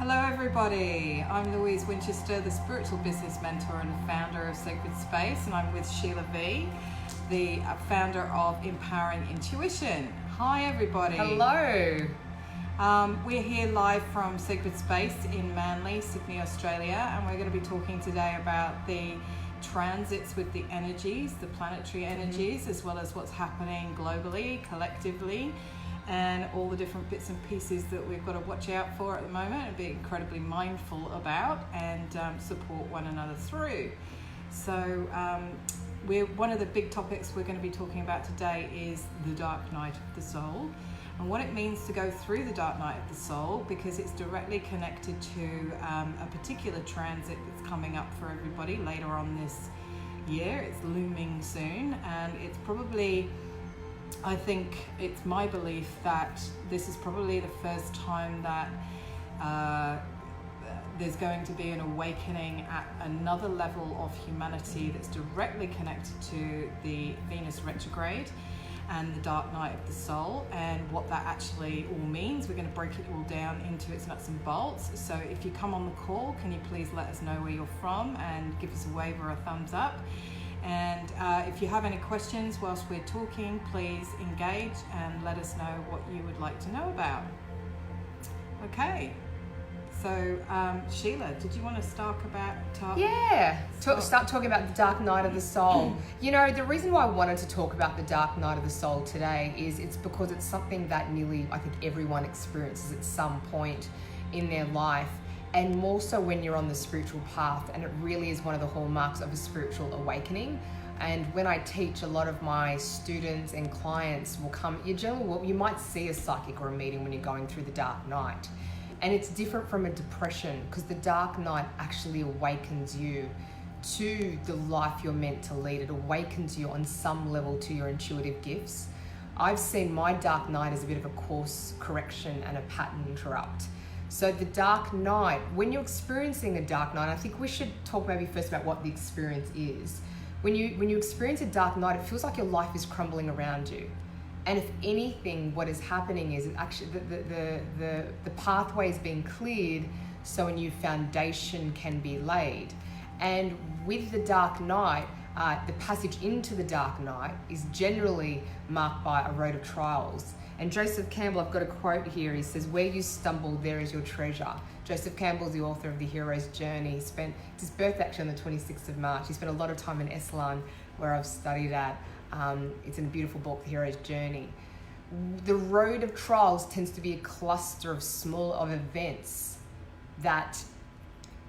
Hello everybody, I'm Louise Winchester, the spiritual business mentor and founder of Sacred Space, and I'm with Sheila V, the founder of Empowering Intuition. Hi everybody. Hello. We're here live from Sacred Space in Manly, Sydney, Australia, and we're going to be talking today about the transits with the energies, the planetary energies, as well as what's happening globally, collectively, and all the different bits and pieces that we've got to watch out for at the moment and be incredibly mindful about and support one another through. So one of the big topics we're going to be talking about today is the dark night of the soul and what it means to go through the dark night of the soul, because it's directly connected to a particular transit that's coming up for everybody later on this year. It's looming soon, and it's probably, I think it's my belief that this is probably the first time that there's going to be an awakening at another level of humanity that's directly connected to the Venus retrograde and the dark night of the soul and what that actually all means. We're going to break it all down into its nuts and bolts. So if you come on the call, can you please let us know where you're from and give us a wave or a thumbs up? And if you have any questions whilst we're talking, please engage and let us know what you would like to know about. Okay, so Sheila, did you want to start talking about the dark night of the soul. You know, the reason why I wanted to talk about the dark night of the soul today is it's because it's something that nearly, I think, everyone experiences at some point in their life. And more so when you're on the spiritual path, and it really is one of the hallmarks of a spiritual awakening. And when I teach, a lot of my students and clients will come, you might see a psychic or a medium when you're going through the dark night. And it's different from a depression, because the dark night actually awakens you to the life you're meant to lead. It awakens you on some level to your intuitive gifts. I've seen my dark night as a bit of a course correction and a pattern interrupt. So the dark night, when you're experiencing a dark night, I think we should talk maybe first about what the experience is. When you experience a dark night, it feels like your life is crumbling around you. And if anything, what is happening is actually the pathway is being cleared so a new foundation can be laid. And with the dark night, the passage into the dark night is generally marked by a road of trials. And Joseph Campbell, I've got a quote here. He says, "Where you stumble, there is your treasure." Joseph Campbell is the author of The Hero's Journey. It's his birthday actually on the 26th of March. He spent a lot of time in Esalen, where I've studied at. It's in a beautiful book, The Hero's Journey. The road of trials tends to be a cluster of events that,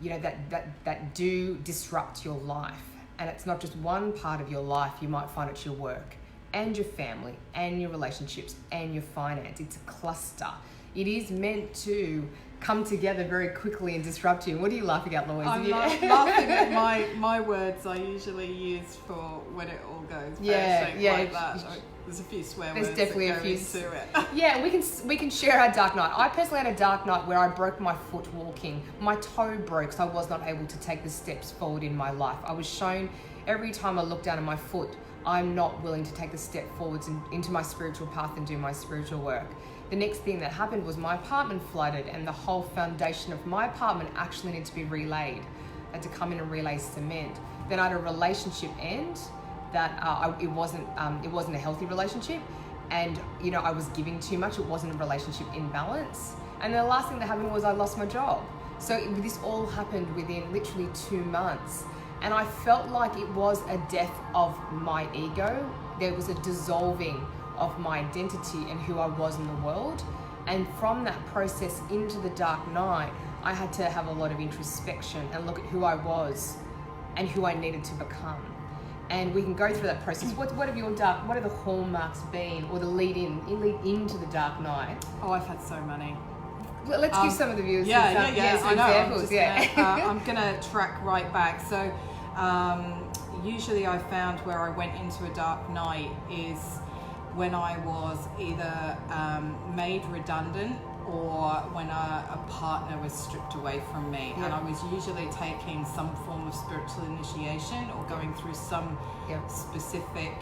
you know, that do disrupt your life. And it's not just one part of your life. You might find it's your work and your family and your relationships and your finance. It's a cluster. It is meant to come together very quickly and disrupt you. What are you laughing at, Louise? I'm laughing at my words I usually use for when it all goes pear-shaped like that. There's a few swear words. There's definitely that a few. Into it. Yeah, we can share our dark night. I personally had a dark night where I broke my foot walking. My toe broke, so I was not able to take the steps forward in my life. I was shown every time I looked down at my foot, I'm not willing to take the step forwards into my spiritual path and do my spiritual work. The next thing that happened was my apartment flooded, and the whole foundation of my apartment actually needed to be relayed. I had to come in and relay cement. Then I had a relationship end that it wasn't a healthy relationship, and you know, I was giving too much. It wasn't a relationship in balance. And the last thing that happened was I lost my job. So this all happened within literally 2 months. And I felt like it was a death of my ego. There was a dissolving of my identity and who I was in the world. And from that process into the dark night, I had to have a lot of introspection and look at who I was and who I needed to become. And we can go through that process. What are the hallmarks been, or the lead into the dark night? Oh, I've had so many. Let's give some of the viewers some examples. Yeah. I'm gonna track right back. So usually I found where I went into a dark night is when I was either made redundant or when a partner was stripped away from me. And I was usually taking some form of spiritual initiation or going through some specific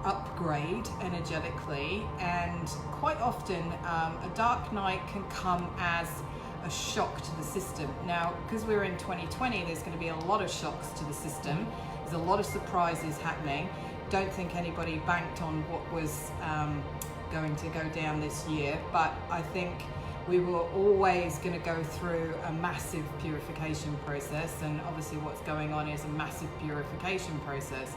upgrade energetically, and quite often a dark night can come as a shock to the system. Now, because we're in 2020, there's going to be a lot of shocks to the system. There's a lot of surprises happening. Don't think anybody banked on what was going to go down this year, but I think we were always going to go through a massive purification process, and obviously what's going on is a massive purification process.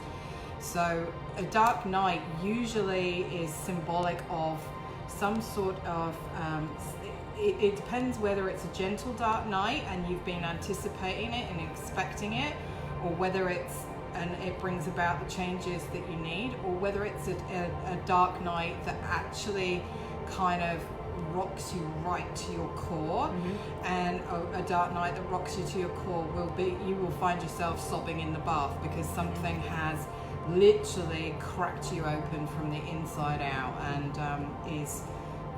So a dark night usually is symbolic of some sort of it depends whether it's a gentle dark night and you've been anticipating it and expecting it, or whether it brings about the changes that you need, or whether it's a dark night that actually kind of rocks you right to your core. And a dark night that rocks you to your core you will find yourself sobbing in the bath because something has literally cracked you open from the inside out and is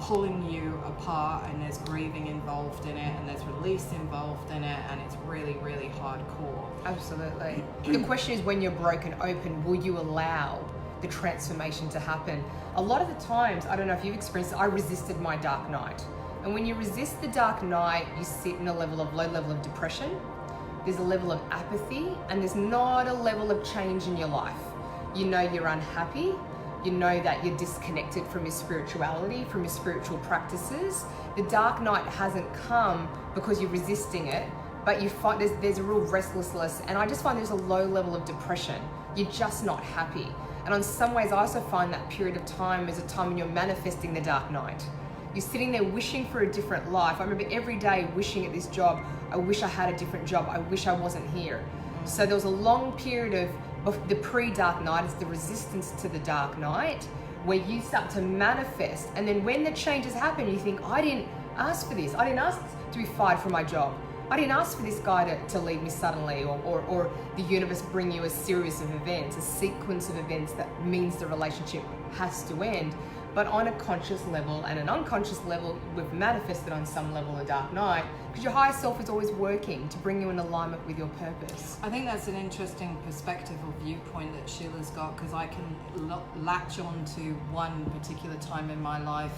pulling you apart, and there's grieving involved in it, and there's release involved in it, and it's really, really hardcore. Absolutely. The question is, when you're broken open, will you allow the transformation to happen? A lot of the times, I don't know if you've experienced it, I resisted my dark night. And when you resist the dark night, you sit in a low level of depression, there's a level of apathy, and there's not a level of change in your life. You know you're unhappy, you know that you're disconnected from your spirituality, from your spiritual practices. The dark night hasn't come because you're resisting it, but you find there's a real restlessness, and I just find there's a low level of depression. You're just not happy. And in some ways, I also find that period of time is a time when you're manifesting the dark night. You're sitting there wishing for a different life. I remember every day wishing at this job, I wish I had a different job, I wish I wasn't here. So there was a long period of the pre-dark night, is the resistance to the dark night, where you start to manifest, and then when the changes happen, you think, I didn't ask for this. I didn't ask to be fired from my job. I didn't ask for this guy to leave me suddenly, or the universe bring you a series of events, a sequence of events that means the relationship has to end. But on a conscious level and an unconscious level, we've manifested on some level a dark night, because your higher self is always working to bring you in alignment with your purpose. I think that's an interesting perspective or viewpoint that Sheila's got, because I can latch on to one particular time in my life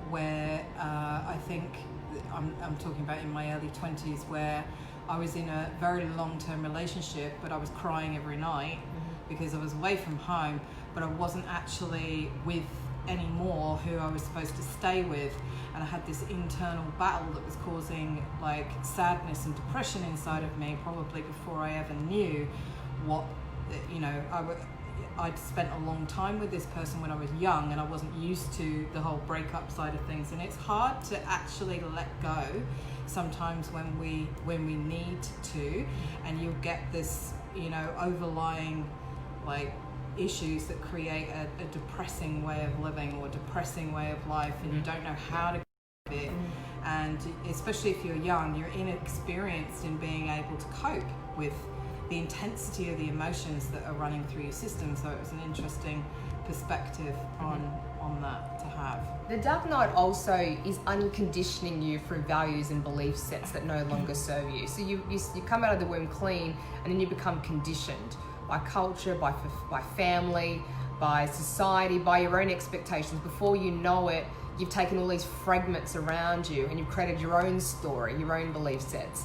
where I think I'm talking about in my early 20s, where I was in a very long-term relationship, but I was crying every night because I was away from home, but I wasn't actually with anymore who I was supposed to stay with, and I had this internal battle that was causing like sadness and depression inside of me, probably before I ever knew what, you know, I'd spent a long time with this person when I was young, and I wasn't used to the whole breakup side of things, and it's hard to actually let go sometimes when we need to, and you'll get this, you know, overlying like issues that create a depressing way of living or depressing way of life, and you don't know how to cope it. And especially if you're young, you're inexperienced in being able to cope with the intensity of the emotions that are running through your system. So it was an interesting perspective on that to have. The dark night also is unconditioning you from values and belief sets that no longer serve you. So you come out of the womb clean, and then you become conditioned by culture, by family, by society, by your own expectations. Before you know it, you've taken all these fragments around you and you've created your own story, your own belief sets.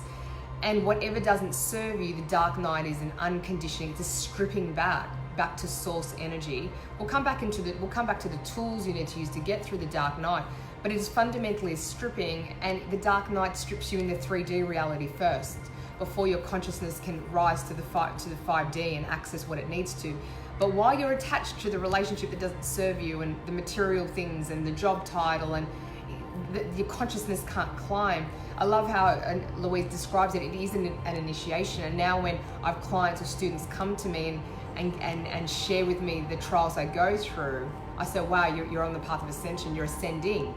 And whatever doesn't serve you, the dark night is an unconditioning, it's a stripping back to source energy. We'll come back to the tools you need to use to get through the dark night, but it is fundamentally a stripping, and the dark night strips you in the 3D reality first, before your consciousness can rise to the 5D and access what it needs to. But while you're attached to the relationship that doesn't serve you, and the material things and the job title, and your consciousness can't climb. I love how Louise describes it. It is an initiation. And now when I have clients or students come to me and share with me the trials I go through, I say, wow, you're on the path of ascension, you're ascending.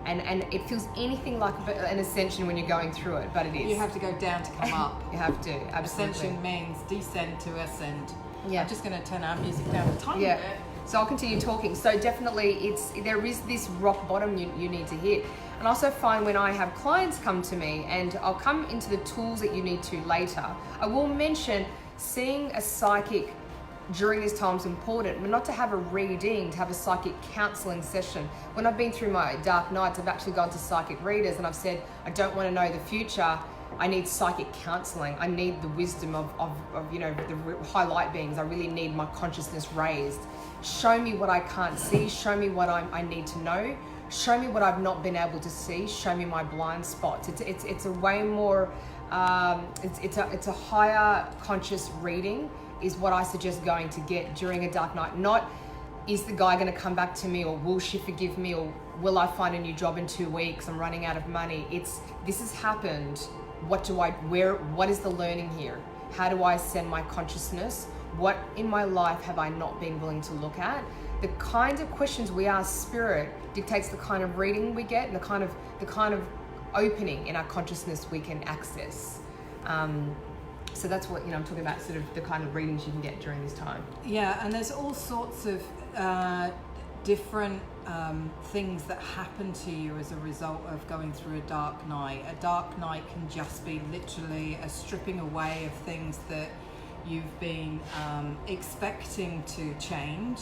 And it feels anything like an ascension when you're going through it, but it is. You have to go down to come up. You have to, absolutely. Ascension means descend to ascend. Yeah. I'm just going to turn our music down a tiny bit. So I'll continue talking. So definitely there is this rock bottom you need to hit. And I also find when I have clients come to me, and I'll come into the tools that you need to later, I will mention seeing a psychic during this time is important, but not to have a reading, to have a psychic counseling session. When I've been through my dark nights, I've actually gone to psychic readers and I've said, I don't want to know the future. I need psychic counseling. I need the wisdom of the high light beings. I really need my consciousness raised. Show me what I can't see. Show me what I need to know. Show me what I've not been able to see. Show me my blind spots. It's a way more, it's a higher conscious reading is what I suggest going to get during a dark night. Not, is the guy going to come back to me, or will she forgive me, or will I find a new job in 2 weeks? I'm running out of money. It's, this has happened. What is the learning here? How do I ascend my consciousness? What in my life have I not been willing to look at? The kind of questions we ask spirit dictates the kind of reading we get and the kind of opening in our consciousness we can access. So that's what, I'm talking about, sort of the kind of readings you can get during this time. Yeah, and there's all sorts of different things that happen to you as a result of going through a dark night. A dark night can just be literally a stripping away of things that you've been expecting to change.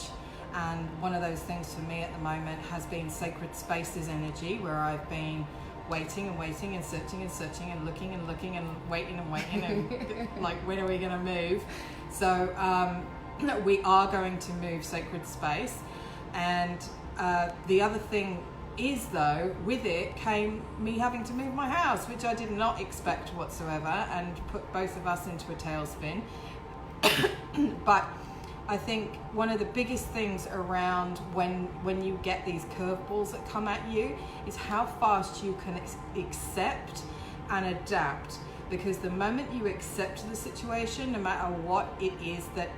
And one of those things for me at the moment has been sacred spaces energy, where I've been waiting and waiting and searching and looking and waiting and like, when are we going to move? So we are going to move sacred space. And the other thing is, though, with it came me having to move my house, which I did not expect whatsoever, and put both of us into a tailspin. But I think one of the biggest things around when you get these curveballs that come at you is how fast you can accept and adapt. Because the moment you accept the situation, no matter what it is that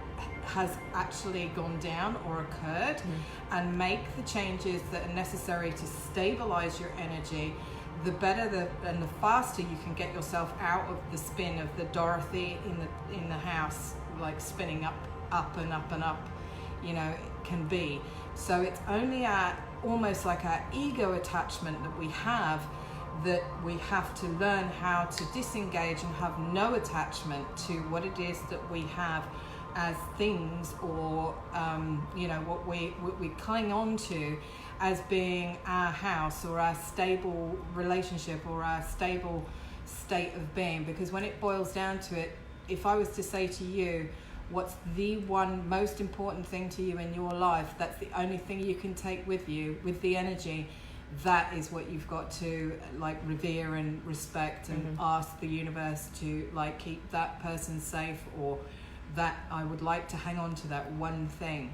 has actually gone down or occurred, and make the changes that are necessary to stabilize your energy, the better and the faster you can get yourself out of the spin of the Dorothy in the house, like spinning up and up and up, can be. So it's only almost like our ego attachment that we have we have to learn how to disengage and have no attachment to what it is that we have as things, or what we cling on to as being our house or our stable relationship or our stable state of being. Because when it boils down to it, if I was to say to you, what's the one most important thing to you in your life, that's the only thing you can take with you, with the energy, that is what you've got to revere and respect, and ask the universe to keep that person safe, or that I would like to hang on to that one thing.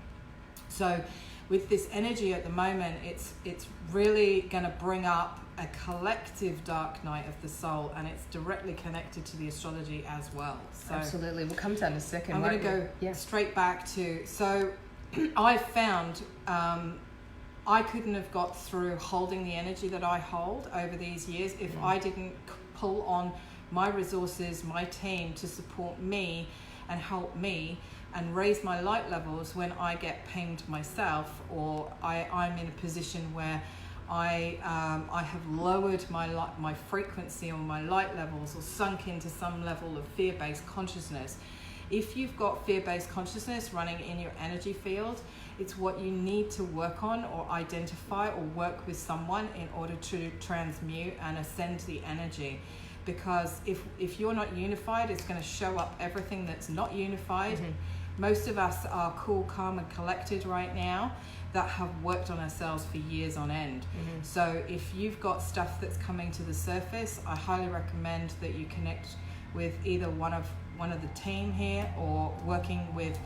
So with this energy at the moment, it's really going to bring up a collective dark night of the soul, and it's directly connected to the astrology as well. So absolutely, we'll come to that in a second. I'm going to go straight back to, so I found I couldn't have got through holding the energy that I hold over these years if I didn't pull on my resources, my team, to support me and help me and raise my light levels when I get pinged myself, or I'm in a position where I have lowered my frequency or my light levels, or sunk into some level of fear-based consciousness. If you've got fear-based consciousness running in your energy field, it's what you need to work on or identify or work with someone in order to transmute and ascend the energy. Because if you're not unified, it's going to show up everything that's not unified. Most of us are cool, calm and collected right now that have worked on ourselves for years on end. So if you've got stuff that's coming to the surface, I highly recommend that you connect with either one of the team here, or working with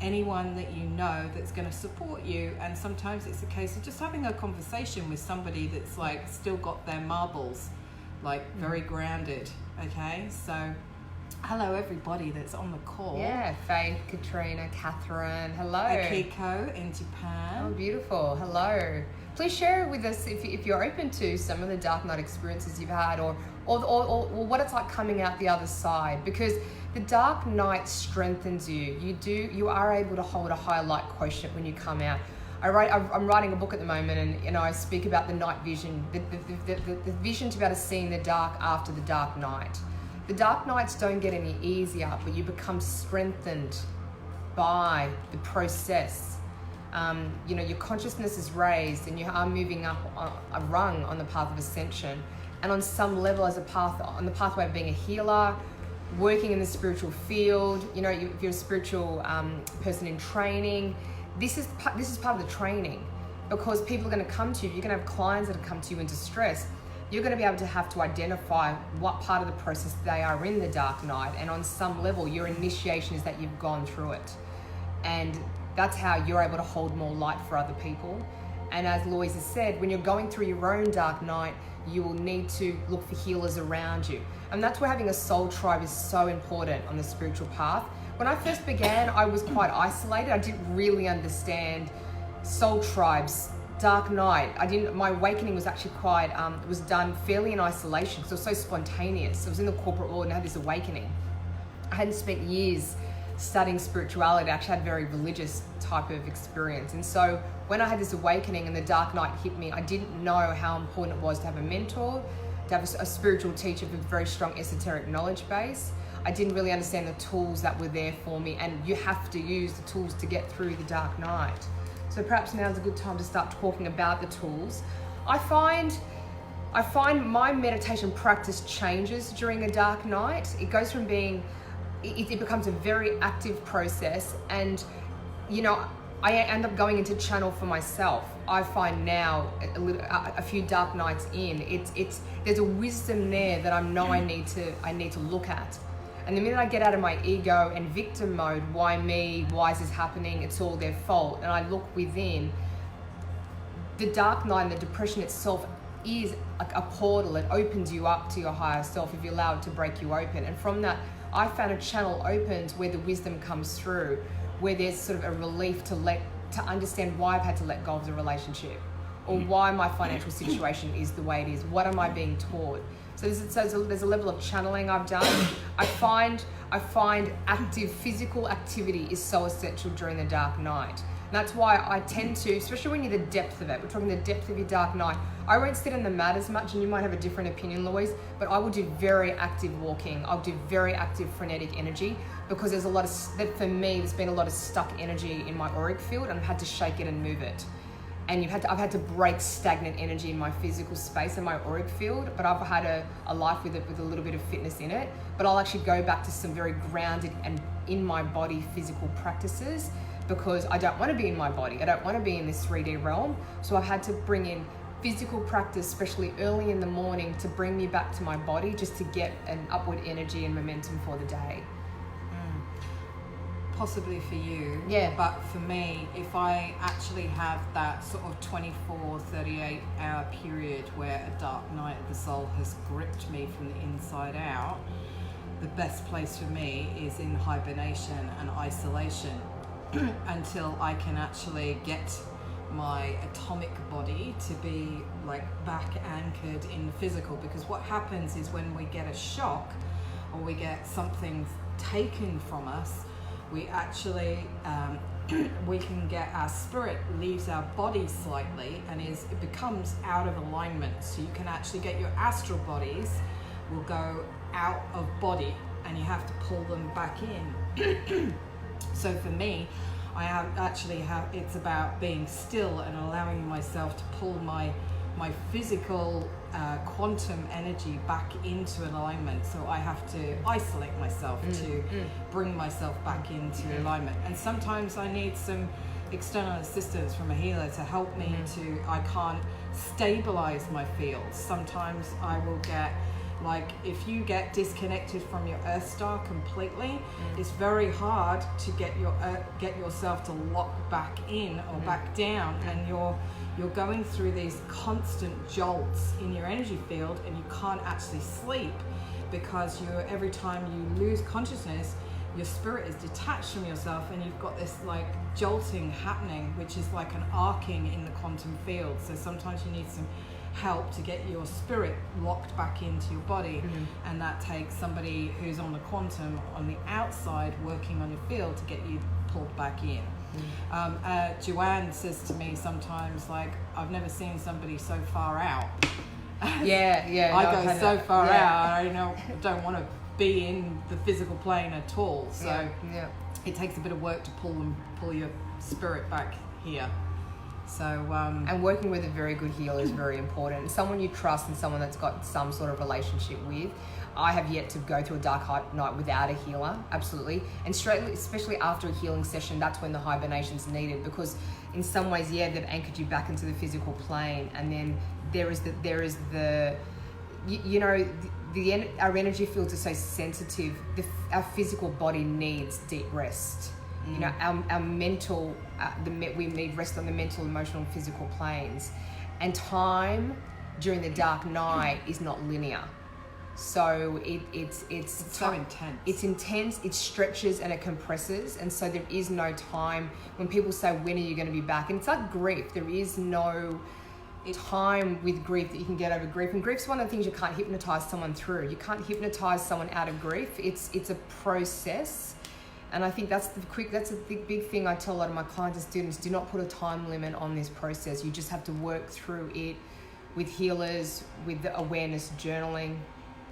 anyone that you know that's going to support you. And sometimes it's a case of just having a conversation with somebody that's still got their marbles very grounded. Okay, so hello everybody that's on the call. Yeah, Faith, Katrina, Catherine, hello. Akiko in Japan. Oh, beautiful. Hello. Please share with us if you're open to some of the dark night experiences you've had, or what it's like coming out the other side, because the dark night strengthens you. You are able to hold a higher light quotient when you come out. I'm writing a book at the moment, and I speak about the night vision, the vision to be able to see in the dark after the dark night. The dark nights don't get any easier, but you become strengthened by the process. Your consciousness is raised and you are moving up a rung on the path of ascension. And on some level, on the pathway of being a healer, working in the spiritual field, if you're a spiritual person in training, this is part of the training, because people are going to come to you. You're going to have clients that have come to you in distress. You're going to be able to have to identify what part of the process they are in the dark night. And on some level, your initiation is that you've gone through it. And that's how you're able to hold more light for other people. And as Louise has said, when you're going through your own dark night, you will need to look for healers around you. And that's where having a soul tribe is so important on the spiritual path. When I first began, I was quite isolated. I didn't really understand soul tribes, dark night. My awakening was actually it was done fairly in isolation because it was so spontaneous. I was in the corporate world and I had this awakening. I hadn't spent years studying spirituality. I actually had a very religious type of experience. And so when I had this awakening and the dark night hit me, I didn't know how important it was to have a mentor, to have a spiritual teacher with a very strong esoteric knowledge base. I didn't really understand the tools that were there for me, and you have to use the tools to get through the dark night. So perhaps now's a good time to start talking about the tools. I find my meditation practice changes during a dark night. It goes from it becomes a very active process, and I end up going into channel for myself. I find now a few dark nights in, there's a wisdom there that I know I need to look at. And the minute I get out of my ego and victim mode, why me, why is this happening, it's all their fault, and I look within, the dark night and the depression itself is a portal. It opens you up to your higher self if you allow it to break you open. And from that, I found a channel opens where the wisdom comes through, where there's sort of a relief to understand why I've had to let go of the relationship, or why my financial situation is the way it is. What am I being taught? So there's a level of channeling I've done. I find active physical activity is so essential during the dark night. And that's why I tend to, especially when you're the depth of it, we're talking the depth of your dark night, I won't sit in the mat as much, and you might have a different opinion, Louise, but I will do very active walking. I'll do very active frenetic energy, because there's a lot of, for me, there's been a lot of stuck energy in my auric field, and I've had to shake it and move it. And I've had to break stagnant energy in my physical space and my auric field, but I've had a life with a little bit of fitness in it. But I'll actually go back to some very grounded and in my body physical practices, because I don't want to be in my body. I don't want to be in this 3D realm. So I've had to bring in physical practice, especially early in the morning, to bring me back to my body, just to get an upward energy and momentum for the day. Possibly for you, yeah, but for me, if I actually have that sort of 24, 38 hour period where a dark night of the soul has gripped me from the inside out, the best place for me is in hibernation and isolation until I can actually get my atomic body to be like back anchored in the physical. Because what happens is when we get a shock or we get something taken from us, we actually we can get, our spirit leaves our body slightly and it becomes out of alignment. So you can actually get your astral bodies will go out of body and you have to pull them back in. So for me, it's about being still and allowing myself to pull my physical quantum energy back into an alignment. So I have to isolate myself to bring myself back into alignment. And sometimes I need some external assistance from a healer to help me I can't stabilize my fields. Sometimes I will get, like, if you get disconnected from your earth star completely, it's very hard to get yourself to lock back in or back down, and you're going through these constant jolts in your energy field, and you can't actually sleep because every time you lose consciousness, your spirit is detached from yourself, and you've got this like jolting happening, which is like an arcing in the quantum field. So sometimes you need some help to get your spirit locked back into your body, and that takes somebody who's on the quantum on the outside working on your field to get you pulled back in. Joanne says to me sometimes, like, I've never seen somebody so far out. Yeah. I go so far out. I don't want to be in the physical plane at all. So yeah. it takes a bit of work to pull your spirit back here. So and working with a very good healer is very important. And someone you trust and someone that's got some sort of relationship with. I have yet to go through a dark night without a healer, absolutely. And especially after a healing session, that's when the hibernation's needed, because in some ways, they've anchored you back into the physical plane, and then there is the our energy fields are so sensitive. Our physical body needs deep rest. You know, our mental, we need rest on the mental, emotional, and physical planes. And time during the dark night is not linear. So it's so intense. It's intense, it stretches and it compresses. And so there is no time. When people say, when are you going to be back? And it's like grief. There is no time with grief that you can get over grief. And grief's one of the things you can't hypnotize someone through. You can't hypnotize someone out of grief. It's a process. And I think that's a big thing I tell a lot of my clients and students. Do not put a time limit on this process. You just have to work through it with healers, with the awareness journaling.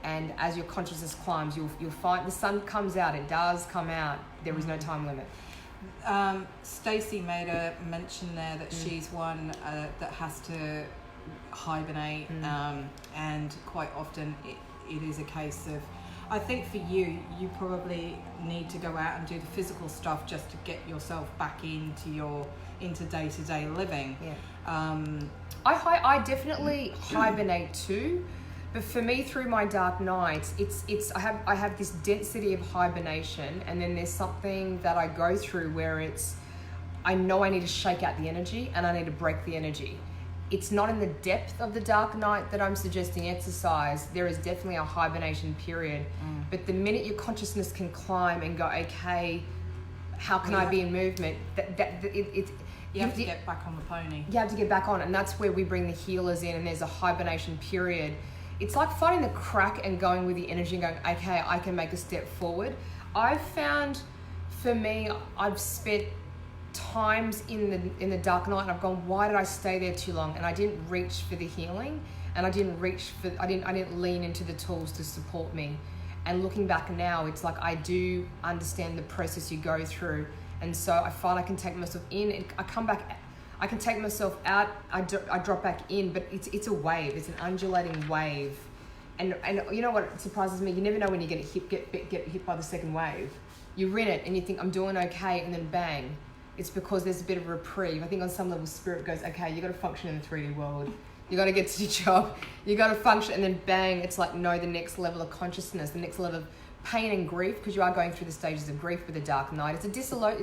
And as your consciousness climbs, you'll find the sun comes out. It does come out. There is no time limit. Stacey made a mention there that she's one that has to hibernate, and quite often it is a case of, I think for you probably need to go out and do the physical stuff just to get yourself back into day-to-day living. I definitely hibernate too, but for me, through my dark nights, I have this density of hibernation, and then there's something that I go through where I know I need to shake out the energy and I need to break the energy. It's not in the depth of the dark night that I'm suggesting exercise. There is definitely a hibernation period, but the minute your consciousness can climb and go, okay, how can I be in movement? You have to get back on the pony. You have to get back on, and that's where we bring the healers in, and there's a hibernation period. It's like finding the crack and going with the energy and going, okay, I can make a step forward. I've found, for me, I've spent times in the dark night and I've gone, why did I stay there too long? And I didn't reach for the healing, and I didn't lean into the tools to support me. And looking back now, it's like I do understand the process you go through, and so I find I can take myself in, and I come back. I can take myself out. I drop back in, but it's a wave. It's an undulating wave, and you know what surprises me? You never know when you're going to get hit by the second wave. You're in it, and you think I'm doing okay, and then bang. It's because there's a bit of reprieve. I think on some level, spirit goes, okay, you got to function in the 3D world. You got to get to your job. You got to function, and then bang, it's like, no, the next level of consciousness, the next level of pain and grief, because you are going through the stages of grief with the dark night. It's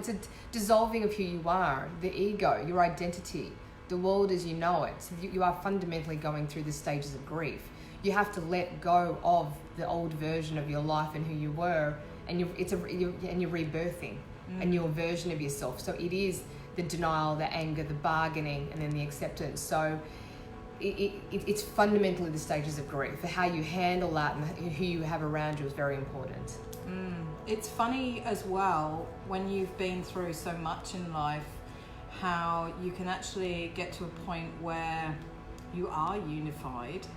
a dissolving of who you are, the ego, your identity, the world as you know it. So you are fundamentally going through the stages of grief. You have to let go of the old version of your life and who you were, and you're rebirthing a newer version of yourself. So it is the denial, the anger, the bargaining, and then the acceptance. So it's fundamentally the stages of grief. How you handle that and who you have around you is very important. It's funny as well, when you've been through so much in life, how you can actually get to a point where you are unified.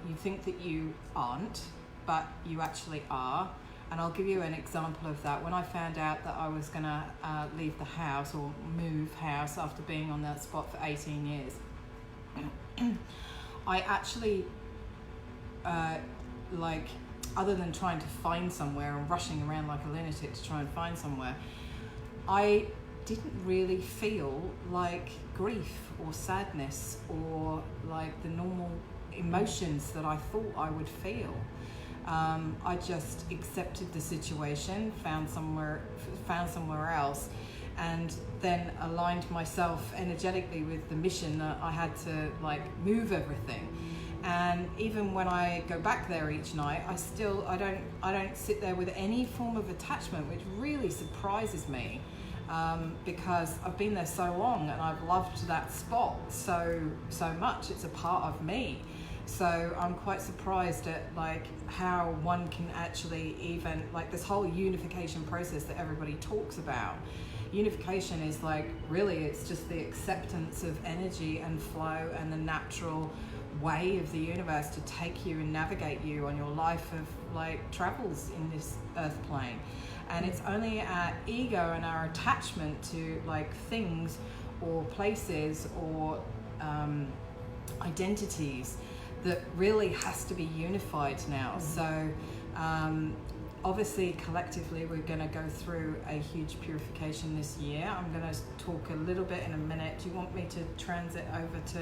You think that you aren't, but you actually are. And I'll give you an example of that. When I found out that I was going to leave the house or move house after being on that spot for 18 years, I actually, other than trying to find somewhere and rushing around like a lunatic to try and find somewhere, I didn't really feel like grief or sadness or like the normal emotions that I thought I would feel. I just accepted the situation, found somewhere else, and then aligned myself energetically with the mission that I had to move everything. And even when I go back there each night, I don't sit there with any form of attachment, which really surprises me, because I've been there so long and I've loved that spot so much. It's a part of me. So I'm quite surprised at how one can actually even this whole unification process that everybody talks about. Unification is really, it's just the acceptance of energy and flow and the natural way of the universe to take you and navigate you on your life of like travels in this earth plane. And it's only our ego and our attachment to like things or places or identities that really has to be unified now. So obviously collectively we're going to go through a huge purification this year. I'm going to talk a little bit in a minute. Do you want me to transit over to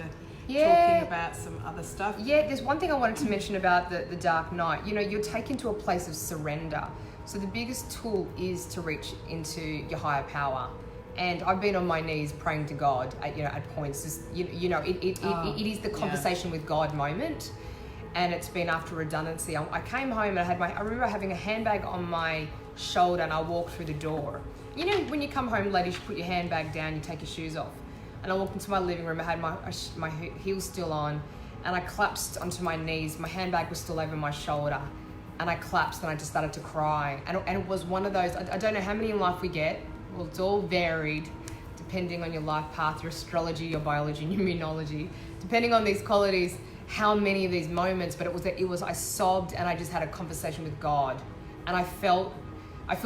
talking about some other stuff? Yeah, there's one thing I wanted to mention about the dark night. You know, you're taken to a place of surrender. So the biggest tool is to reach into your higher power. And I've been on my knees praying to God at points. Just, it is the conversation with God moment. And it's been after redundancy. I came home and I remember having a handbag on my shoulder and I walked through the door. You know, when you come home, ladies, you put your handbag down, you take your shoes off. And I walked into my living room, I had my heels still on, and I collapsed onto my knees. My handbag was still over my shoulder. And I collapsed and I just started to cry. And it was one of those, I don't know how many in life we get. Well, it's all varied depending on your life path, your astrology, your biology, and your immunology. Depending on these qualities, how many of these moments, but it was I sobbed and I just had a conversation with God. And I feel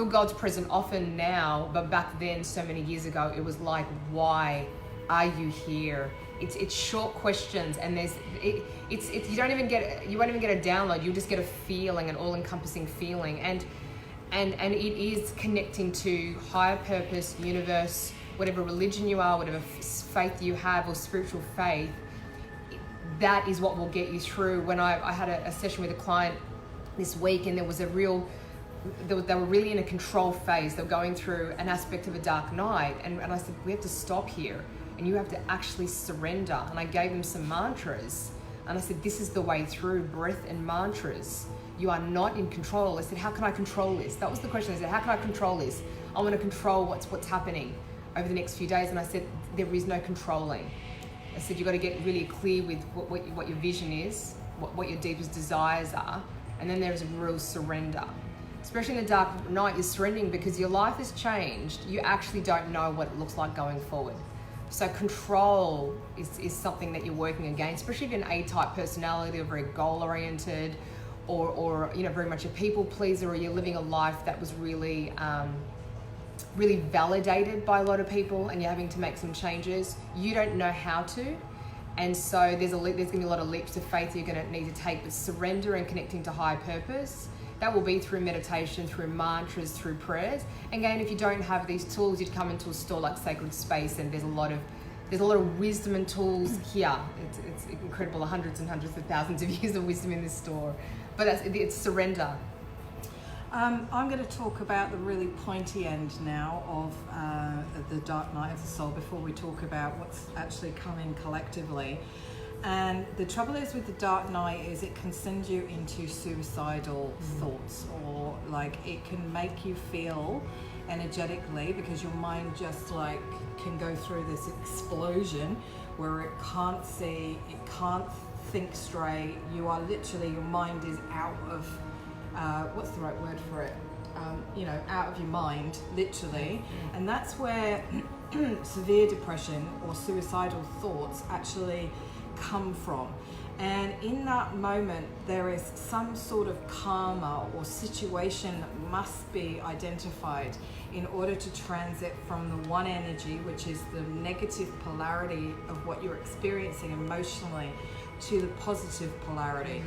God's presence often now, but back then, so many years ago, it was like, why are you here? It's short questions, and you won't even get a download. You'll just get a feeling, an all-encompassing feeling, and it is connecting to higher purpose, universe, whatever religion you are, whatever faith you have, or spiritual faith. That is what will get you through. When I had a session with a client this week, and there was they were really in a control phase. They were going through an aspect of a dark night, and I said, we have to stop here. And you have to actually surrender. And I gave them some mantras. And I said, this is the way through, breath and mantras. You are not in control. I said, how can I control this? That was the question. I said, how can I control this? I want to control what's happening over the next few days. And I said, there is no controlling. I said, you've got to get really clear with what your vision is, what your deepest desires are. And then there's a real surrender. Especially in the dark night, you're surrendering because your life has changed. You actually don't know what it looks like going forward. So control is something that you're working against, especially if you're an A-type personality or very goal-oriented or very much a people pleaser, or you're living a life that was really really validated by a lot of people and you're having to make some changes. You don't know how to. And so there's going to be a lot of leaps of faith you're going to need to take, but surrender and connecting to high purpose. That will be through meditation, through mantras, through prayers. Again, if you don't have these tools, you'd come into a store like Sacred Space, and there's a lot of wisdom and tools here. It's incredible, hundreds and hundreds of thousands of years of wisdom in this store. But it's surrender. I'm going to talk about the really pointy end now of the dark night of the soul before we talk about what's actually coming collectively. And the trouble is with the dark night is it can send you into suicidal thoughts, or like it can make you feel energetically, because your mind just like can go through this explosion where it can't see, it can't think straight. You are literally, your mind is out of what's the right word for it? Out of your mind, literally. And that's where severe depression or suicidal thoughts actually come from. And in that moment, there is some sort of karma or situation that must be identified in order to transit from the one energy, which is the negative polarity of what you're experiencing emotionally, to the positive polarity.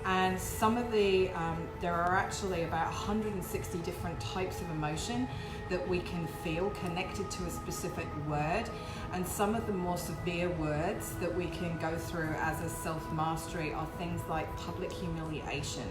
And some of there are actually about 160 different types of emotion that we can feel connected to a specific word. And some of the more severe words that we can go through as a self-mastery are things like public humiliation,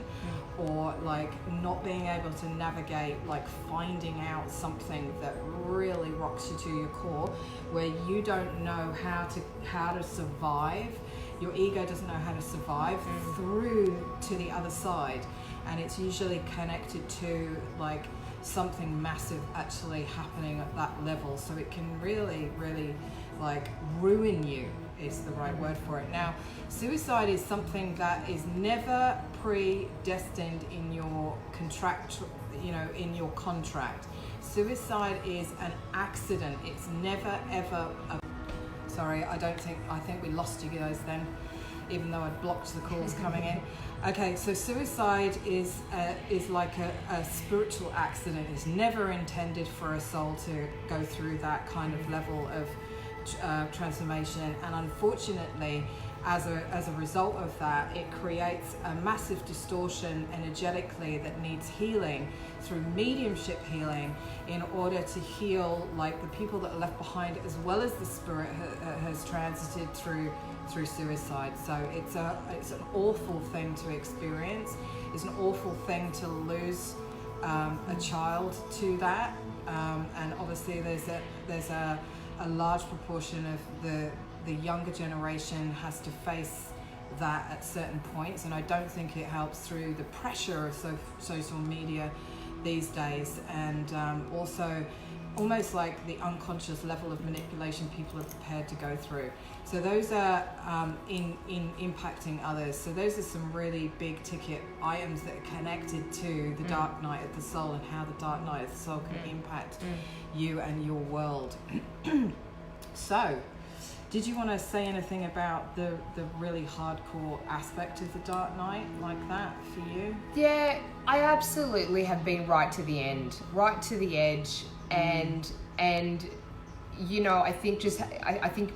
or like not being able to navigate, like finding out something that really rocks you to your core, where you don't know how to survive. Your ego doesn't know how to survive through to the other side, and it's usually connected to like something massive actually happening at that level. So it can really, really like ruin you is the right word for it. Now, suicide is something that is never predestined in your contract, in your contract. Suicide is an accident. It's never ever sorry, I think we lost you guys then. even though I'd blocked the calls coming in. Okay, so suicide is like a spiritual accident. It's never intended for a soul to go through that kind of level of transformation, and unfortunately, as a result of that, it creates a massive distortion energetically that needs healing through mediumship healing in order to heal, like, the people that are left behind, as well as the spirit has transited through suicide. So it's an awful thing to experience. It's an awful thing to lose a child to that, and obviously there's a large proportion of the younger generation has to face that at certain points, and I don't think it helps through the pressure of social media these days, and also almost like the unconscious level of manipulation people are prepared to go through. So those are in impacting others. So those are some really big ticket items that are connected to the dark night of the soul, and how the dark night of the soul can impact you and your world. So, did you want to say anything about the really hardcore aspect of the dark night like that for you? Yeah, I absolutely have been right to the end, right to the edge, and you know, I think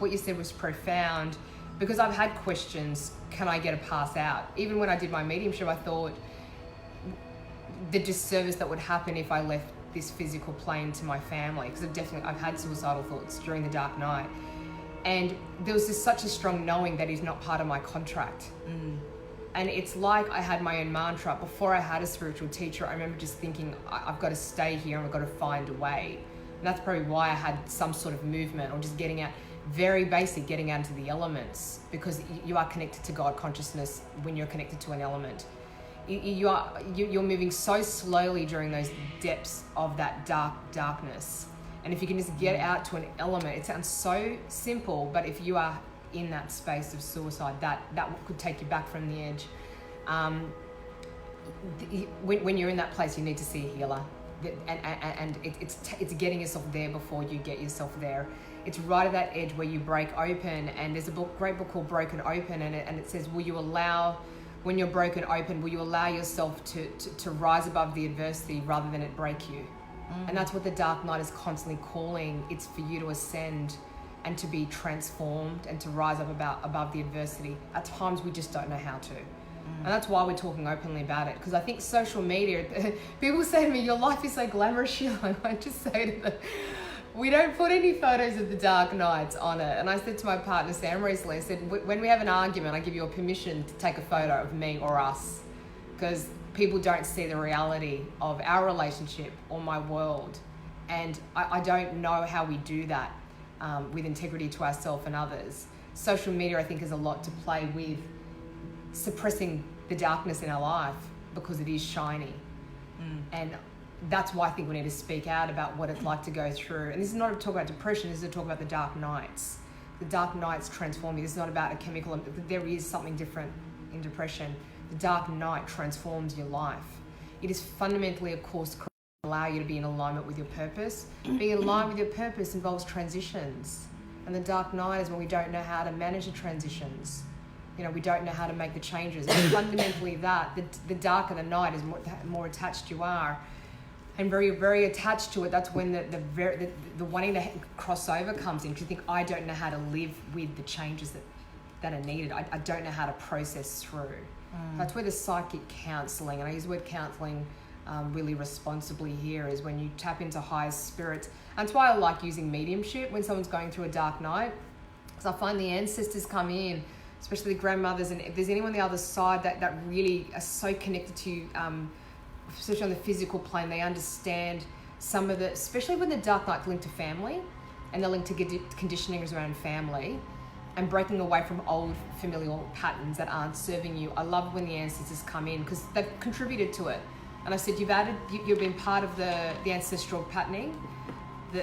what you said was profound, because I've had questions, can I get a pass out? Even when I did my mediumship, I thought the disservice that would happen if I left this physical plane to my family, because I've had suicidal thoughts during the dark night, and there was just such a strong knowing that is not part of my contract. And it's like I had my own mantra. Before I had a spiritual teacher, I remember just thinking, I've got to stay here and I've got to find a way. And that's probably why I had some sort of movement, or just getting out, very basic, getting out into the elements, because you are connected to God consciousness when you're connected to an element. You're moving so slowly during those depths of that darkness, and if you can just get out to an element, it sounds so simple, but if you are in that space of suicide, that could take you back from the edge. When you're in that place, you need to see a healer, and it's getting yourself there before you get yourself there. It's right at that edge where you break open, and there's a great book called Broken Open, and it says, when you're broken open, will you allow yourself to rise above the adversity rather than it break you? And that's what the dark night is constantly calling. It's for you to ascend and to be transformed and to rise up above the adversity. At times we just don't know how to. And that's why we're talking openly about it. Because I think social media, people say to me, your life is so glamorous, Sheila. And I just say to them, we don't put any photos of the dark nights on it. And I said to my partner Sam recently, I said, when we have an argument, I give you a permission to take a photo of me or us, because people don't see the reality of our relationship or my world. And I don't know how we do that with integrity to ourselves and others. Social media, I think, has a lot to play with suppressing the darkness in our life, because it is shiny. And that's why I think we need to speak out about what it's like to go through. And this is not a talk about depression, this is a talk about the dark nights. The dark nights transform you. This is not about a chemical. There is something different in depression. The dark night transforms your life. It is fundamentally a course correction to allow you to be in alignment with your purpose. Being in alignment with your purpose involves transitions. And the dark night is when we don't know how to manage the transitions. You know, we don't know how to make the changes. And fundamentally that, the darker the night is, more attached you are. And very, very attached to it, that's when the wanting to cross over comes in. Because you think, I don't know how to live with the changes that are needed. I don't know how to process through. That's where the psychic counselling, and I use the word counselling really responsibly here, is when you tap into higher spirits. And that's why I like using mediumship when someone's going through a dark night. Because I find the ancestors come in, especially the grandmothers, and if there's anyone on the other side that really are so connected to you, especially on the physical plane, they understand some of the, especially when the dark night's linked to family, and they're linked to conditionings around family, and breaking away from old familial patterns that aren't serving you. I love when the ancestors come in, because they've contributed to it. And I said, you've been part of the ancestral patterning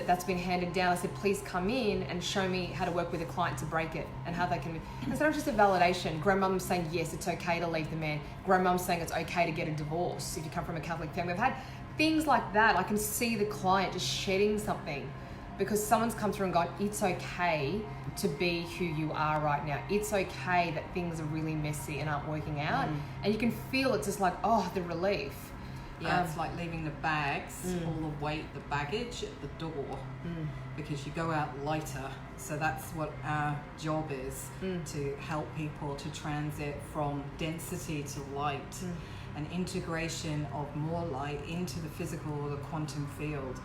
that's been handed down. I said, please come in and show me how to work with a client to break it, and how they can. It's not just a validation. Grandmum's saying, yes, it's okay to leave the man. Grandmum's saying it's okay to get a divorce if you come from a Catholic family. I've had things like that. I can see the client just shedding something, because someone's come through and gone, it's okay to be who you are right now. It's okay that things are really messy and aren't working out. And you can feel it's just like, oh, the relief. Yeah, it's like leaving the bags, all the weight, the baggage at the door, because you go out lighter. So that's what our job is, to help people to transit from density to light, and integration of more light into the physical or the quantum field.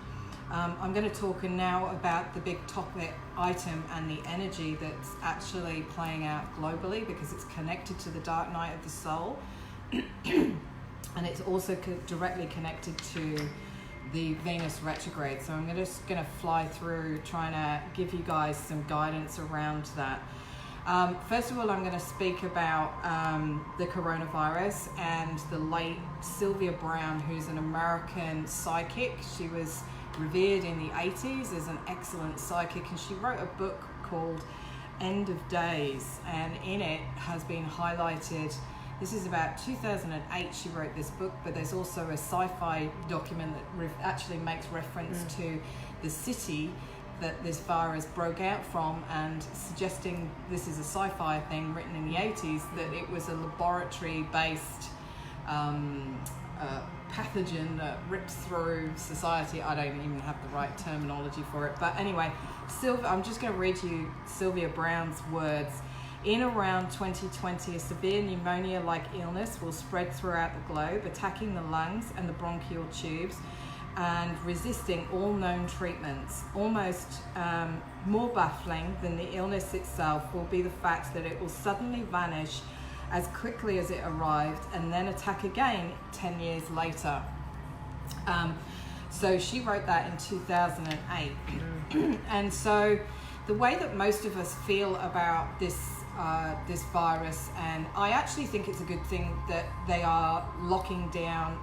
I'm going to talk now about the big topic item and the energy that's actually playing out globally, because it's connected to the dark night of the soul. And it's also directly connected to the Venus retrograde. So I'm just going to fly through trying to give you guys some guidance around that. First of all, I'm going to speak about the coronavirus and the late Sylvia Browne, who's an American psychic. She was revered in the 80s as an excellent psychic, and she wrote a book called End of Days, and in it has been highlighted. This is about 2008 she wrote this book, but there's also a sci-fi document that actually makes reference to the city that this virus broke out from, and suggesting this is a sci-fi thing written in the 80s, that it was a laboratory-based pathogen that ripped through society. I don't even have the right terminology for it. But anyway, I'm just going to read you Sylvia Browne's words. In around 2020, a severe pneumonia-like illness will spread throughout the globe, attacking the lungs and the bronchial tubes and resisting all known treatments. Almost more baffling than the illness itself will be the fact that it will suddenly vanish as quickly as it arrived and then attack again 10 years later. So she wrote that in 2008. And so the way that most of us feel about this virus, and I actually think it's a good thing that they are locking down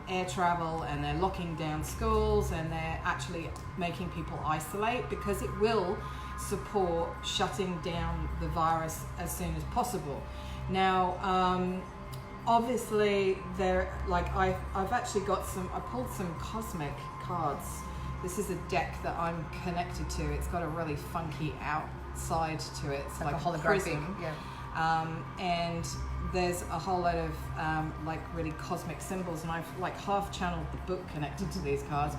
air travel, and they're locking down schools, and they're actually making people isolate, because it will support shutting down the virus as soon as possible. Now, obviously, I've actually got I pulled some cosmic cards. This is a deck that I'm connected to. It's got a really funky outside to it. It's like a holographic prism. Yeah. And there's a whole lot of really cosmic symbols, and I've half channeled the book connected to these cards.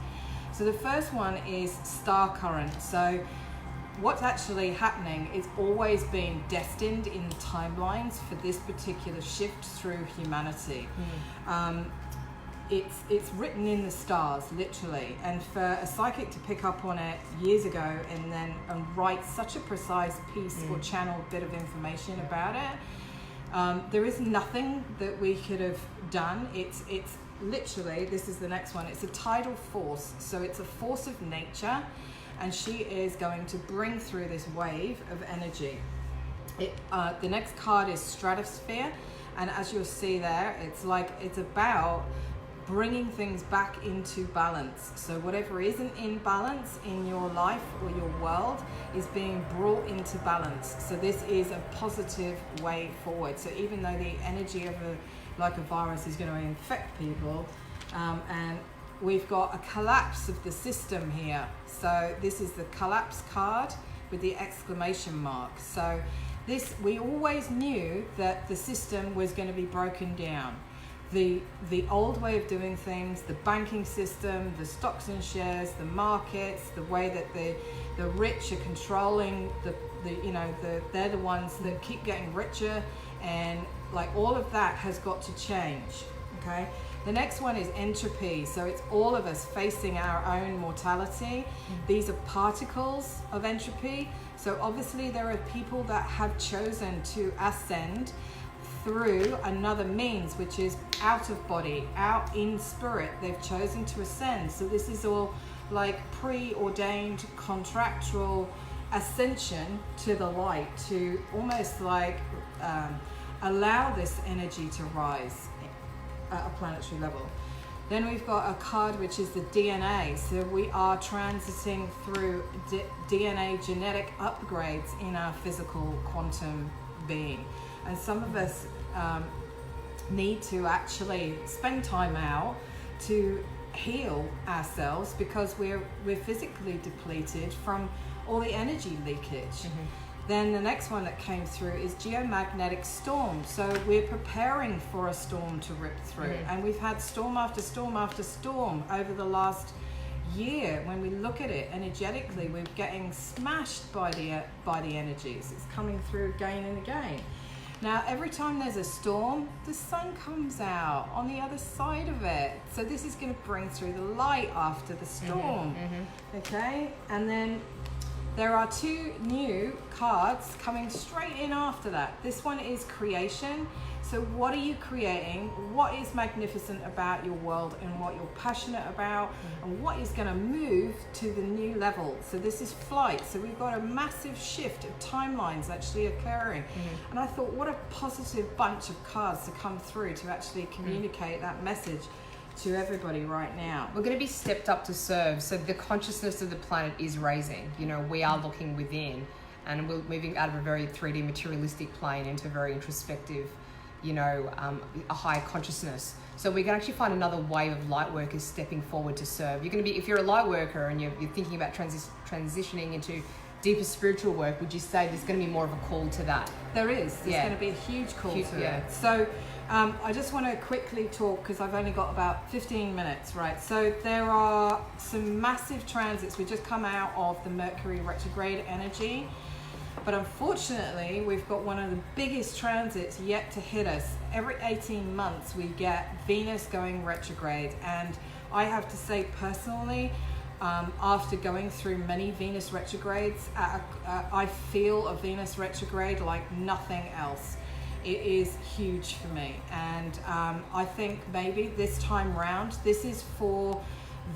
So the first one is star current. So what's actually happening is always been destined in the timelines for this particular shift through humanity. It's written in the stars, literally, and for a psychic to pick up on it years ago and write such a precise piece or channel bit of information about it, there is nothing that we could have done. It's literally, this is the next one, it's a tidal force, so it's a force of nature, and she is going to bring through this wave of energy. The next card is stratosphere, and as you'll see there, it's about bringing things back into balance. So whatever isn't in balance in your life or your world is being brought into balance. So this is a positive way forward. So even though the energy of a virus is going to infect people, and we've got a collapse of the system here. So this is the collapse card with the exclamation mark. So we always knew that the system was going to be broken down. The old way of doing things, the banking system, the stocks and shares, the markets, the way that the rich are controlling they're the ones that keep getting richer, and all of that has got to change. Okay. The next one is entropy. So it's all of us facing our own mortality. These are particles of entropy. So obviously there are people that have chosen to ascend through another means, which is out of body, out in spirit. They've chosen to ascend. So this is all preordained contractual ascension to the light, to almost allow this energy to rise at a planetary level. Then we've got a card which is the DNA. So we are transiting through DNA genetic upgrades in our physical quantum being. And some of us need to actually spend time out to heal ourselves because we're physically depleted from all the energy leakage. Then the next one that came through is geomagnetic storm. So we're preparing for a storm to rip through. And we've had storm after storm after storm over the last year. When we look at it energetically, we're getting smashed by the energies. It's coming through again and again. Now, every time there's a storm, the sun comes out on the other side of it. So this is going to bring through the light after the storm. Okay? And then there are two new cards coming straight in after that. This one is creation. So what are you creating? What is magnificent about your world and what you're passionate about and what is going to move to the new level? So this is flight. So we've got a massive shift of timelines actually occurring. And I thought, what a positive bunch of cards to come through to actually communicate that message to everybody right now. We're going to be stepped up to serve. So the consciousness of the planet is raising. You know, we are looking within and we're moving out of a very 3D materialistic plane into a very introspective, you know, a higher consciousness. So we can actually find another wave of light workers stepping forward to serve. You're going to be, if you're a light worker and you're thinking about transitioning into deeper spiritual work, would you say there's going to be more of a call to that? There is. There's going to be a huge call to it. So I just want to quickly talk because I've only got about 15 minutes, right? So there are some massive transits. We just come out of the Mercury retrograde energy. But unfortunately, we've got one of the biggest transits yet to hit us. Every 18 months, we get Venus going retrograde. And I have to say personally, after going through many Venus retrogrades, I feel a Venus retrograde like nothing else. It is huge for me. And I think maybe this time round, this is for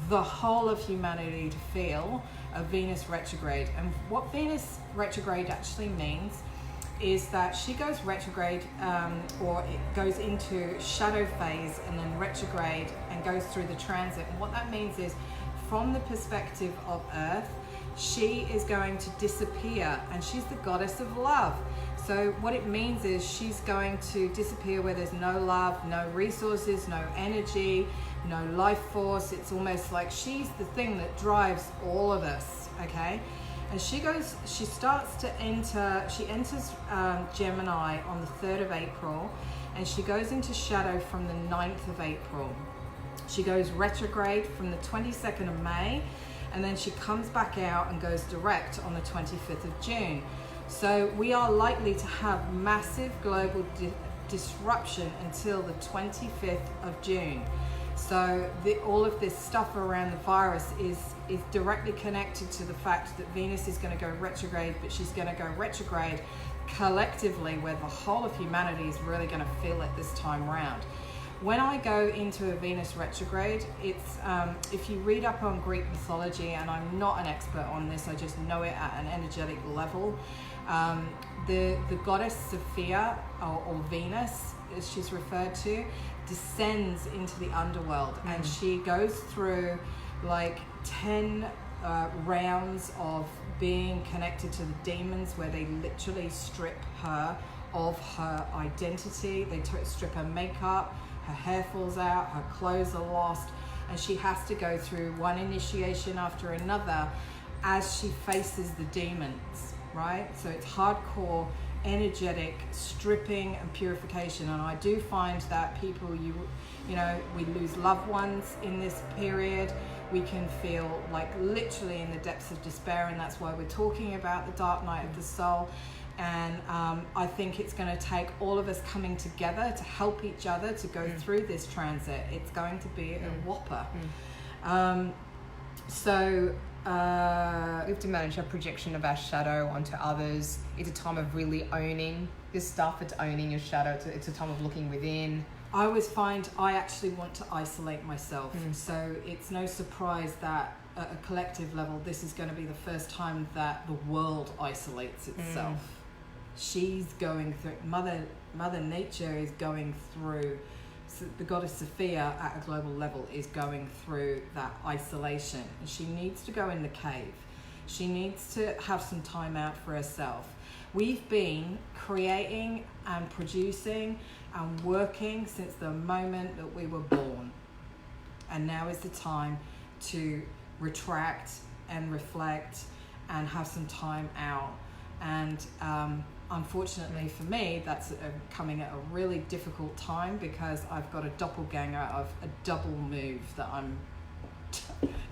the whole of humanity to feel a Venus retrograde. And what Venus retrograde actually means is that she goes retrograde or it goes into shadow phase and then retrograde and goes through the transit. And what that means is, from the perspective of Earth, she is going to disappear, and she's the goddess of love. So what it means is she's going to disappear where there's no love, no resources, no energy, no life force. It's almost like she's the thing that drives all of us, okay? And she enters Gemini on the 3rd of April, and she goes into shadow from the 9th of April. She goes retrograde from the 22nd of May, and then she comes back out and goes direct on the 25th of June. So we are likely to have massive global disruption until the 25th of June. So all of this stuff around the virus is directly connected to the fact that Venus is going to go retrograde, but she's going to go retrograde collectively, where the whole of humanity is really going to feel it this time round. When I go into a Venus retrograde, it's if you read up on Greek mythology, and I'm not an expert on this, I just know it at an energetic level, the goddess Sophia, or Venus as she's referred to, descends into the underworld, and she goes through like 10 rounds of being connected to the demons, where they literally strip her of her identity. They strip her makeup, her hair falls out, her clothes are lost, and she has to go through one initiation after another as she faces the demons, right? So it's hardcore energetic stripping and purification. And I do find that people, you know, we lose loved ones in this period. We can feel like literally in the depths of despair, and that's why we're talking about the dark night of the soul. And I think it's going to take all of us coming together to help each other to go through this transit. It's going to be a whopper. We have to manage our projection of our shadow onto others. It's a time of really owning this stuff. It's owning your shadow. It's a time of looking within. I always find I actually want to isolate myself. So it's no surprise that at a collective level, this is going to be the first time that the world isolates itself. She's going through, Mother Nature is going through, so the goddess Sophia at a global level is going through that isolation. And she needs to go in the cave. She needs to have some time out for herself. We've been creating and producing and working since the moment that we were born. And now is the time to retract and reflect and have some time out. And unfortunately for me, that's coming at a really difficult time because I've got a doppelganger of a double move that I'm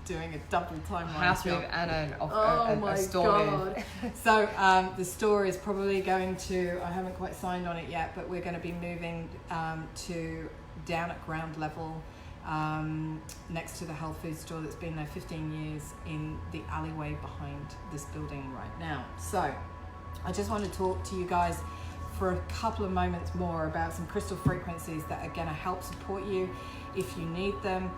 doing a double timeline house move and a store move. So the store is probably going to, I haven't quite signed on it yet, but we're going to be moving to down at ground level next to the health food store that's been there 15 years in the alleyway behind this building right now. So I just want to talk to you guys for a couple of moments more about some crystal frequencies that are going to help support you if you need them.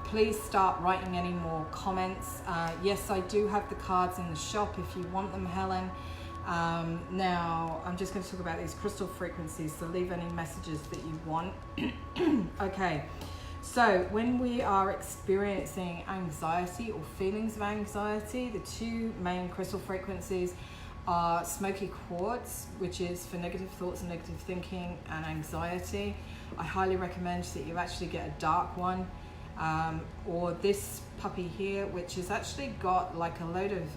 Please start writing any more comments. Yes, I do have the cards in the shop if you want them, Helen. Now, I'm just going to talk about these crystal frequencies, so leave any messages that you want. Okay, so when we are experiencing anxiety or feelings of anxiety, the two main crystal frequencies are smoky quartz, which is for negative thoughts and negative thinking and anxiety. I highly recommend that you actually get a dark one. Or this puppy here, which has actually got like a load of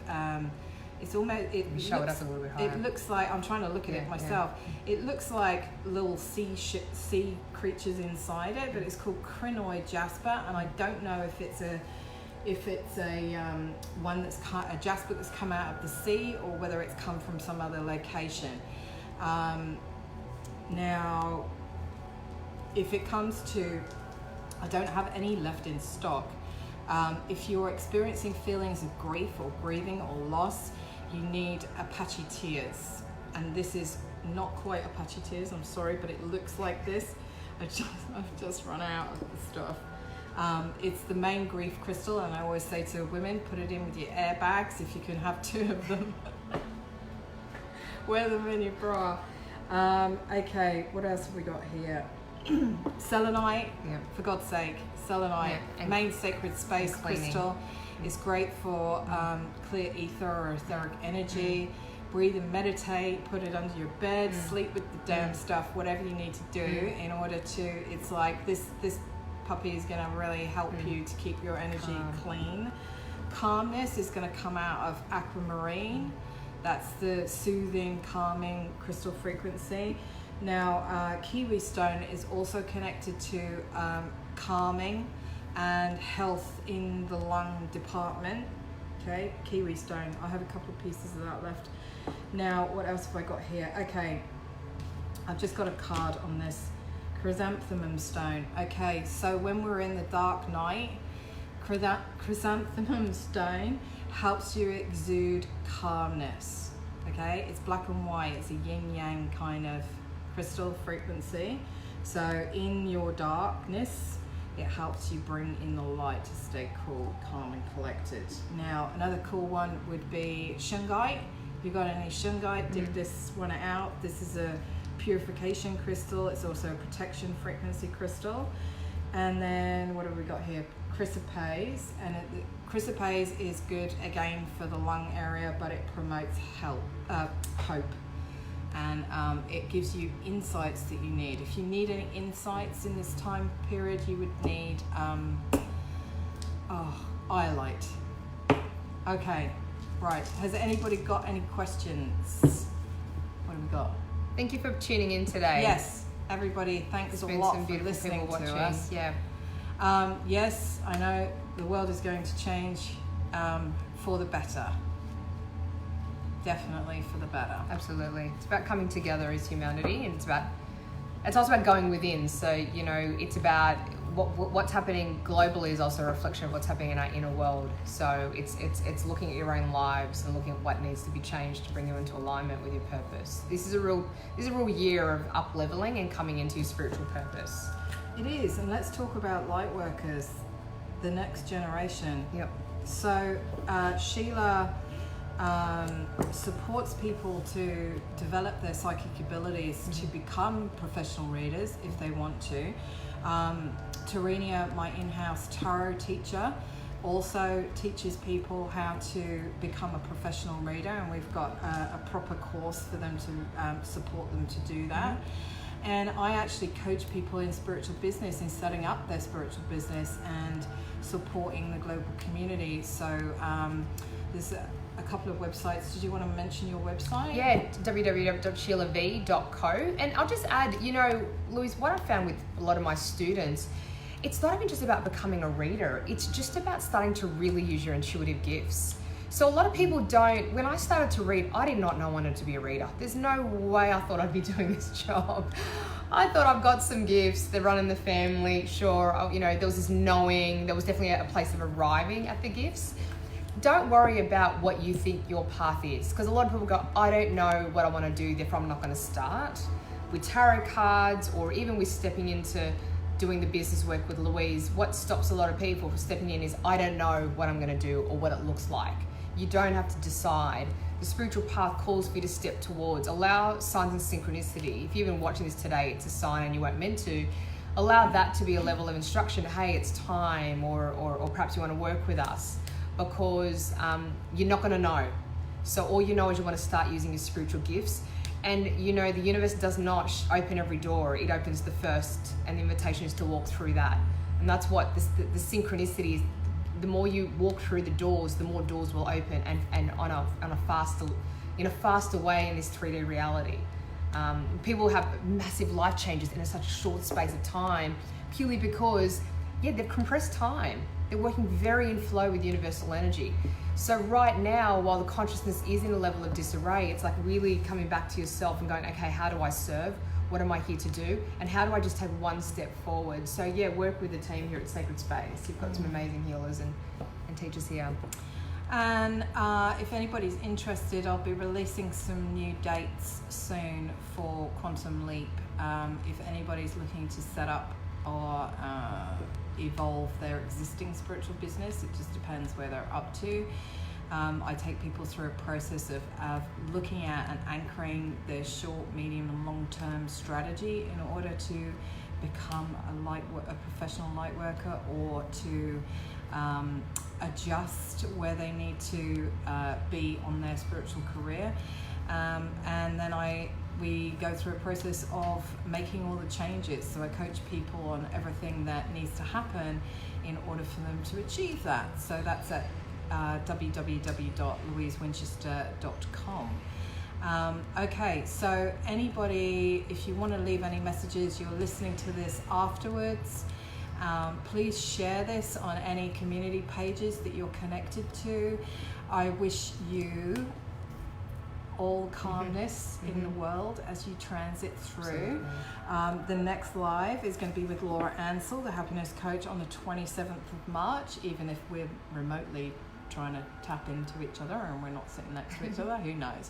it's almost show it up a little bit higher. It looks like, I'm trying to look at it myself, it looks like little sea creatures inside it, but it's called crinoid jasper, and I don't know if it's a one that's a jasper that's come out of the sea or whether it's come from some other location. Now if it comes to, I don't have any left in stock. If you're experiencing feelings of grief or grieving or loss, you need Apache tears. And this is not quite Apache tears, I'm sorry, but it looks like this. I've just run out of the stuff. It's the main grief crystal, and I always say to women, put it in with your airbags if you can have 2 of them. Wear them in your bra. Okay, what else have we got here? Selenite, for God's sake, selenite, main sacred space crystal, is great for clear ether or etheric energy. Breathe and meditate, put it under your bed, sleep with the damn stuff, whatever you need to do in order to, it's like this puppy is going to really help you to keep your energy clean. Calmness is going to come out of aquamarine. That's the soothing, calming crystal frequency. Now, kiwi stone is also connected to calming and health in the lung department. Okay, kiwi stone. I have a couple of pieces of that left. Now, what else have I got here? Okay, I've just got a card on this. Chrysanthemum stone. Okay, so when we're in the dark night, chrysanthemum stone helps you exude calmness. Okay, it's black and white. It's a yin-yang kind of crystal frequency. So in your darkness, it helps you bring in the light to stay cool, calm and collected. Now, another cool one would be shungite. If you've got any shungite, dig this one out. This is a purification crystal. It's also a protection frequency crystal. And then what have we got here? Chrysoprase. And chrysoprase is good again for the lung area, but it promotes hope. And it gives you insights that you need. If you need any insights in this time period, you would need iolite. Okay, right. Has anybody got any questions? What have we got? Thank you for tuning in today. Yes, everybody, thanks a lot for listening to us. Yeah. Yes, I know the world is going to change for the better. Definitely for the better. Absolutely. It's about coming together as humanity, and it's also about going within. So, you know, it's about what's happening globally is also a reflection of what's happening in our inner world. So it's looking at your own lives and looking at what needs to be changed to bring you into alignment with your purpose. This is a real year of up leveling and coming into your spiritual purpose. It is, and let's talk about light workers, the next generation. Yep. So Sheila supports people to develop their psychic abilities to become professional readers if they want to. Tarenia, my in-house tarot teacher, also teaches people how to become a professional reader, and we've got a proper course for them to support them to do that. And I actually coach people in spiritual business, in setting up their spiritual business and supporting the global community. So there's a couple of websites. Did you want to mention your website? Yeah, www.sheilav.co. And I'll just add, Louise, what I found with a lot of my students, it's not even just about becoming a reader. It's just about starting to really use your intuitive gifts. So a lot of people don't. When I started to read, I did not know I wanted to be a reader. There's no way I thought I'd be doing this job. I thought I've got some gifts, they're running the family, sure. There was this knowing, there was definitely a place of arriving at the gifts. Don't worry about what you think your path is, because a lot of people go, I don't know what I want to do, therefore I'm not going to start. With tarot cards, or even with stepping into doing the business work with Louise, what stops a lot of people from stepping in is, I don't know what I'm going to do or what it looks like. You don't have to decide. The spiritual path calls for you to step towards. Allow signs and synchronicity. If you've been watching this today, it's a sign and you weren't meant to. Allow that to be a level of instruction. Hey, it's time, or perhaps you want to work with us, because you're not going to know. So all you know is you want to start using your spiritual gifts. And the universe does not open every door. It opens the first, and the invitation is to walk through that. And that's what the synchronicity is. The more you walk through the doors, the more doors will open, and in a faster way in this 3D reality. People have massive life changes in such a short space of time, purely because they've compressed time. They're working very in flow with universal energy. So right now, while the consciousness is in a level of disarray, it's like really coming back to yourself and going, okay, how do I serve? What am I here to do? And how do I just take one step forward? So work with the team here at Sacred Space. You've got some amazing healers and teachers here. And if anybody's interested, I'll be releasing some new dates soon for Quantum Leap. If anybody's looking to set up or evolve their existing spiritual business, it just depends where they're up to. I take people through a process of looking at and anchoring their short, medium and long-term strategy in order to become a professional light worker, or to adjust where they need to be on their spiritual career. And then we go through a process of making all the changes. So I coach people on everything that needs to happen in order for them to achieve that. So that's at www.louisewinchester.com. Okay, so anybody, if you want to leave any messages, you're listening to this afterwards, please share this on any community pages that you're connected to. I wish you all calmness in the world as you transit through. The next live is going to be with Laura Ansell, the happiness coach, on the 27th of March, even if we're remotely trying to tap into each other and we're not sitting next to each other, who knows.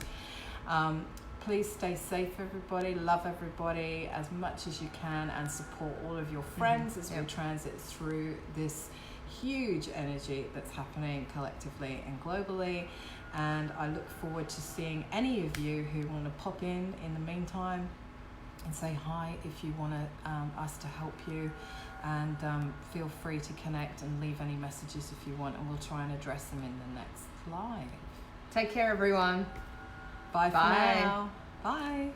Please stay safe, everybody. Love everybody as much as you can, and support all of your friends as we transit through this huge energy that's happening collectively and globally. And I look forward to seeing any of you who want to pop in the meantime and say hi if you want us to help you. And feel free to connect and leave any messages if you want, and we'll try and address them in the next live. Take care, everyone. Bye for now. Bye.